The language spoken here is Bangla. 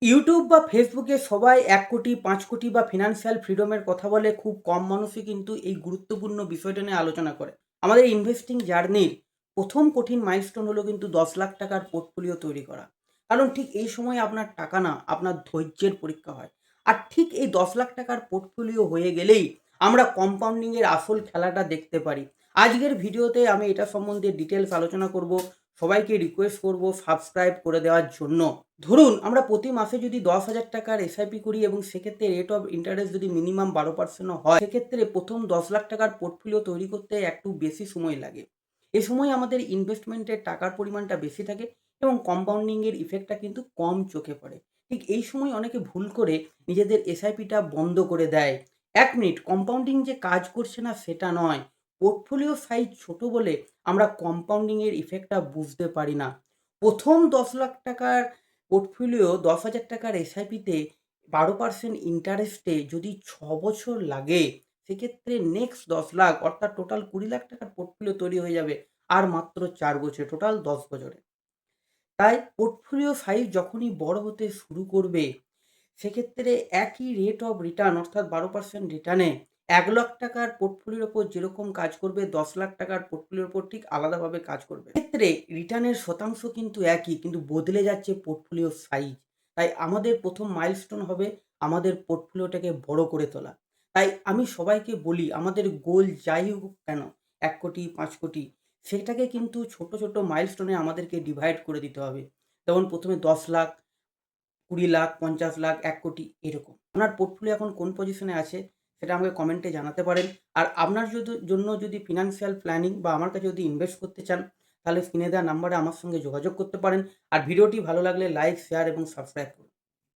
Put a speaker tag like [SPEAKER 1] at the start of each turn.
[SPEAKER 1] ইউটিউব বা ফেসবুকে সবাই ১,০০,০০,০০০, ৫,০০,০০,০০০ বা ফিন্যান্সিয়াল ফ্রিডমের কথা বলে, খুব কম মানুষই কিন্তু এই গুরুত্বপূর্ণ বিষয়টা নিয়ে আলোচনা করে। আমাদের ইনভেস্টিং জার্নির ১ম কঠিন মাইলস্টোন হলো কিন্তু ৳১০,০০,০০০ র পোর্টফোলিও তৈরি করা। কারণ ঠিক এই সময় আপনার টাকা না, আপনার ধৈর্যের পরীক্ষা হয়। আর ঠিক এই ৳১০,০০,০০০ র পোর্টফোলিও হয়ে গেলেই আমরা কম্পাউন্ডিং এর আসল খেলাটা দেখতে পারি। আজকের ভিডিওতে আমি এটা সম্বন্ধে ডিটেইলস আলোচনা করব। সবাইকে রিকোয়েস্ট করব সাবস্ক্রাইব করে দেওয়ার জন্য। ধরুন আমরা প্রতি মাসে যদি ৳১০,০০০ র এসআইপি করি এবং সেক্ষেত্রে রেট অফ ইন্টারেস্ট যদি মিনিমাম ১২% ও হয়, সেক্ষেত্রে প্রথম ৳১০,০০,০০০ র পোর্টফোলিও তৈরি করতে একটু বেশি সময় লাগে। এ সময় আমাদের ইনভেস্টমেন্টের টাকার পরিমাণটা বেশি থাকে এবং কম্পাউন্ডিং এর ইফেক্টটা কিন্তু কম চোখে পড়ে। ঠিক এই সময় অনেকে ভুল করে নিজেদের এসআইপিটা বন্ধ করে দেয়। ১ মিনিট, কম্পাউন্ডিং যে কাজ করছে না সেটা নয়। পোর্টফোলিও সাইজ ছোট বলে আমরা কম্পাউন্ডিং এর ইফেক্টটা বুঝতে পারি না। প্রথম ৳১০,০০,০০০ র পোর্টফোলিও ৳১০,০০০ এসআইপিতে ১২% ইন্টারেস্টে যদি ৬ বছর লাগে, সেক্ষেত্রে নেক্সট ১০,০০,০০০ অর্থাৎ টোটাল ৳২০,০০,০০০ পোর্টফোলিও তৈরি হয়ে যাবে আর মাত্র ৪ বছরে, টোটাল ১০ বছরে। তাই পোর্টফোলিও সাইজ যখনই বড় হতে শুরু করবে, সেক্ষেত্রে একই রেট অফ রিটার্ন অর্থাৎ ১২% রিটার্নে ৳১,০০,০০০ র পোর্টফোলিওর উপর যেরকম কাজ করবে, ৳১০,০০,০০০ র পোর্টফোলিওর উপর ঠিক আলাদাভাবে কাজ করবে। এক্ষেত্রে রিটার্নের শতাংশ কিন্তু একই, কিন্তু বদলে যাচ্ছে পোর্টফোলিও সাইজ। তাই আমাদের ১ম মাইলস্টোন হবে আমাদের পোর্টফোলিওটাকে বড় করে তোলা। তাই আমি সবাইকে বলি, আমাদের গোল যাই হোক কেন, ১,০০,০০,০০০, ৫,০০,০০,০০০, সেটাকে কিন্তু ছোট, ছোট মাইলস্টোনে আমাদেরকে ডিভাইড করে দিতে হবে। যেমন ১ম এ ১০,০০,০০০, ২০,০০,০০০, ৫০,০০,০০০, ১,০০,০০,০০০ এরকম। আপনার পোর্টফোলিও এখন কোন পজিশনে আছে সেটা আমাকে কমেন্টে জানাতে পারেন। আর আপনার জন্য যদি ফিন্যান্সিয়াল প্ল্যানিং বা আমার কাছে যদি ইনভেস্ট করতে চান, তাহলে স্ক্রিনে দেওয়া নাম্বারে আমার সঙ্গে যোগাযোগ করতে পারেন। আর ভিডিওটি ভালো লাগলে লাইক, শেয়ার এবং সাবস্ক্রাইব করুন।